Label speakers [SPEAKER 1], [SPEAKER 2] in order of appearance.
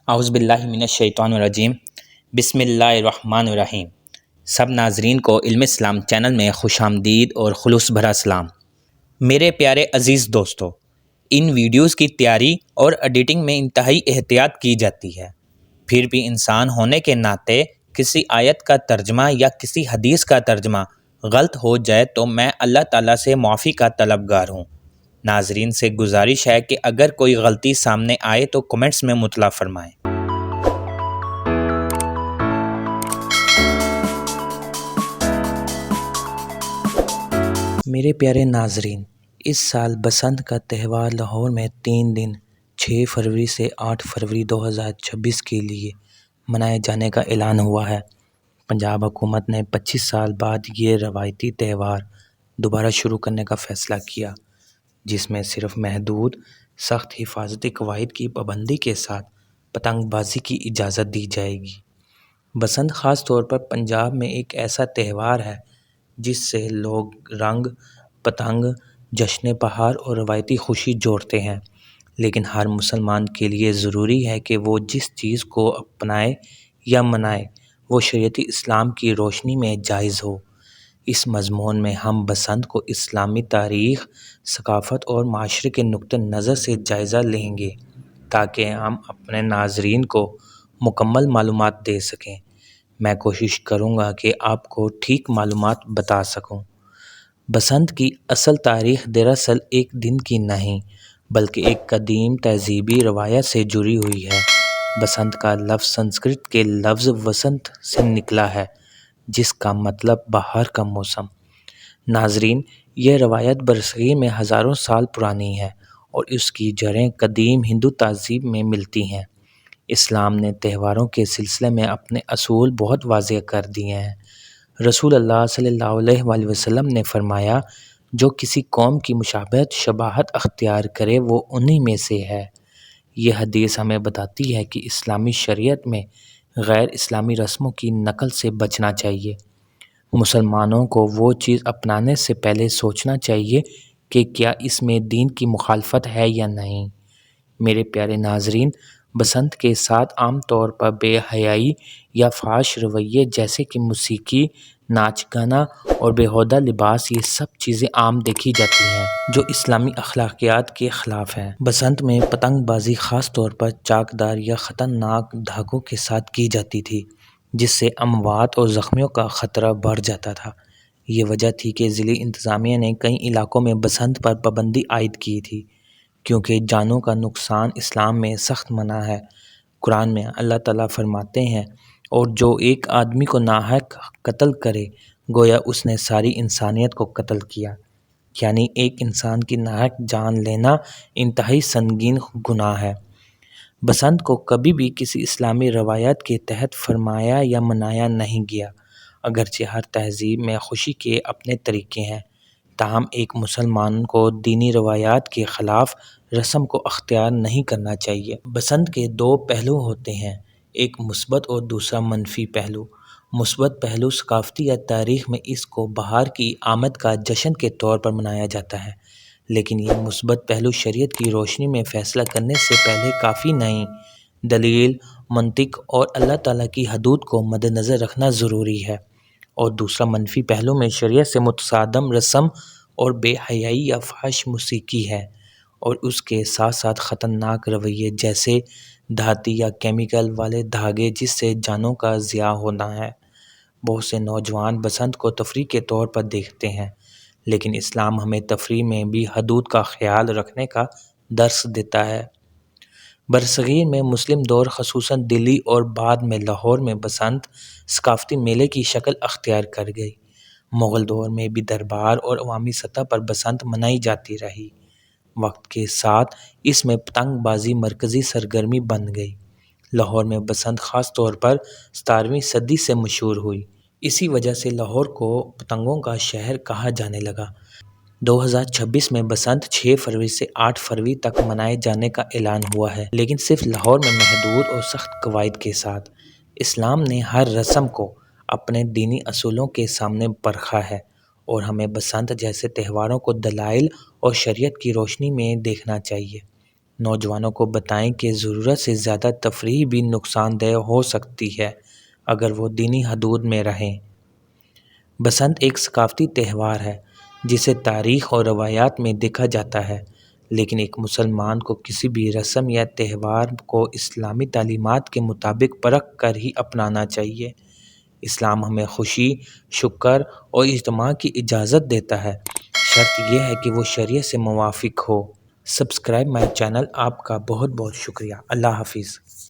[SPEAKER 1] اعوذ باللہ من الشیطان الرجیم بسم اللہ الرحمن الرحیم۔ سب ناظرین کو علم اسلام چینل میں خوش آمدید اور خلوص بھرا سلام۔ میرے پیارے عزیز دوستو، ان ویڈیوز کی تیاری اور ایڈیٹنگ میں انتہائی احتیاط کی جاتی ہے، پھر بھی انسان ہونے کے ناطے کسی آیت کا ترجمہ یا کسی حدیث کا ترجمہ غلط ہو جائے تو میں اللہ تعالیٰ سے معافی کا طلبگار ہوں۔ ناظرین سے گزارش ہے کہ اگر کوئی غلطی سامنے آئے تو کمنٹس میں مطلع فرمائیں۔ میرے پیارے ناظرین، اس سال بسنت کا تہوار لاہور میں 3 دن 6 فروری سے 8 فروری 2026 کے لیے منائے جانے کا اعلان ہوا ہے۔ پنجاب حکومت نے 25 سال بعد یہ روایتی تہوار دوبارہ شروع کرنے کا فیصلہ کیا، جس میں صرف محدود سخت حفاظتی قواعد کی پابندی کے ساتھ پتنگ بازی کی اجازت دی جائے گی۔ بسنت خاص طور پر پنجاب میں ایک ایسا تہوار ہے جس سے لوگ رنگ، پتنگ، جشن بہار اور روایتی خوشی جوڑتے ہیں، لیکن ہر مسلمان کے لیے ضروری ہے کہ وہ جس چیز کو اپنائے یا منائے وہ شریعت اسلام کی روشنی میں جائز ہو۔ اس مضمون میں ہم بسنت کو اسلامی تاریخ، ثقافت اور معاشرے کے نقطہ نظر سے جائزہ لیں گے تاکہ ہم اپنے ناظرین کو مکمل معلومات دے سکیں۔ میں کوشش کروں گا کہ آپ کو ٹھیک معلومات بتا سکوں۔ بسنت کی اصل تاریخ دراصل ایک دن کی نہیں بلکہ ایک قدیم تہذیبی روایت سے جڑی ہوئی ہے۔ بسنت کا لفظ سنسکرت کے لفظ وسنت سے نکلا ہے، جس کا مطلب بہار کا موسم۔ ناظرین، یہ روایت برصغیر میں ہزاروں سال پرانی ہے اور اس کی جڑیں قدیم ہندو تہذیب میں ملتی ہیں۔ اسلام نے تہواروں کے سلسلے میں اپنے اصول بہت واضح کر دیے ہیں۔ رسول اللہ صلی اللہ علیہ وآلہ وسلم نے فرمایا، جو کسی قوم کی مشابہت شباہت اختیار کرے وہ انہی میں سے ہے۔ یہ حدیث ہمیں بتاتی ہے کہ اسلامی شریعت میں غیر اسلامی رسموں کی نقل سے بچنا چاہیے۔ مسلمانوں کو وہ چیز اپنانے سے پہلے سوچنا چاہیے کہ کیا اس میں دین کی مخالفت ہے یا نہیں۔ میرے پیارے ناظرین، بسنت کے ساتھ عام طور پر بے حیائی یا فحش رویے جیسے کہ موسیقی، ناچ گانا اور بیہودہ لباس، یہ سب چیزیں عام دیکھی جاتی ہیں جو اسلامی اخلاقیات کے خلاف ہیں۔ بسنت میں پتنگ بازی خاص طور پر چاکدار یا خطرناک دھاگوں کے ساتھ کی جاتی تھی، جس سے اموات اور زخمیوں کا خطرہ بڑھ جاتا تھا۔ یہ وجہ تھی کہ ضلعی انتظامیہ نے کئی علاقوں میں بسنت پر پابندی عائد کی تھی، کیونکہ جانوں کا نقصان اسلام میں سخت منع ہے۔ قرآن میں اللہ تعالیٰ فرماتے ہیں، اور جو ایک آدمی کو ناحق قتل کرے گویا اس نے ساری انسانیت کو قتل کیا، یعنی ایک انسان کی ناحق جان لینا انتہائی سنگین گناہ ہے۔ بسنت کو کبھی بھی کسی اسلامی روایت کے تحت فرمایا یا منایا نہیں گیا، اگرچہ ہر تہذیب میں خوشی کے اپنے طریقے ہیں، تاہم ایک مسلمان کو دینی روایات کے خلاف رسم کو اختیار نہیں کرنا چاہیے۔ بسنت کے 2 پہلو ہوتے ہیں، ایک مثبت اور دوسرا منفی پہلو۔ مثبت پہلو ثقافتی یا تاریخ میں اس کو بہار کی آمد کا جشن کے طور پر منایا جاتا ہے، لیکن یہ مثبت پہلو شریعت کی روشنی میں فیصلہ کرنے سے پہلے کافی نہیں۔ دلیل، منطق اور اللہ تعالیٰ کی حدود کو مد نظر رکھنا ضروری ہے۔ اور دوسرا منفی پہلو میں شریعت سے متصادم رسم اور بے حیائی یا فحش موسیقی ہے، اور اس کے ساتھ ساتھ خطرناک رویے جیسے دھاتی یا کیمیکل والے دھاگے جس سے جانوں کا ضیاع ہونا ہے۔ بہت سے نوجوان بسنت کو تفریح کے طور پر دیکھتے ہیں، لیکن اسلام ہمیں تفریح میں بھی حدود کا خیال رکھنے کا درس دیتا ہے۔ برصغیر میں مسلم دور خصوصاً دلی اور بعد میں لاہور میں بسنت ثقافتی میلے کی شکل اختیار کر گئی۔ مغل دور میں بھی دربار اور عوامی سطح پر بسنت منائی جاتی رہی۔ وقت کے ساتھ اس میں پتنگ بازی مرکزی سرگرمی بن گئی۔ لاہور میں بسنت خاص طور پر 17ویں صدی سے مشہور ہوئی، اسی وجہ سے لاہور کو پتنگوں کا شہر کہا جانے لگا۔ 2026 میں بسنت 6 فروری سے 8 فروری تک منائے جانے کا اعلان ہوا ہے، لیکن صرف لاہور میں محدود اور سخت قواعد کے ساتھ۔ اسلام نے ہر رسم کو اپنے دینی اصولوں کے سامنے پرکھا ہے اور ہمیں بسنت جیسے تہواروں کو دلائل اور شریعت کی روشنی میں دیکھنا چاہیے۔ نوجوانوں کو بتائیں کہ ضرورت سے زیادہ تفریح بھی نقصان دہ ہو سکتی ہے اگر وہ دینی حدود میں رہیں۔ بسنت ایک ثقافتی تہوار ہے جسے تاریخ اور روایات میں دیکھا جاتا ہے، لیکن ایک مسلمان کو کسی بھی رسم یا تہوار کو اسلامی تعلیمات کے مطابق پرکھ کر ہی اپنانا چاہیے۔ اسلام ہمیں خوشی، شکر اور اجتماع کی اجازت دیتا ہے، شرط یہ ہے کہ وہ شریعت سے موافق ہو۔ Subscribe my channel. آپ کا بہت بہت شکریہ۔ اللہ حافظ۔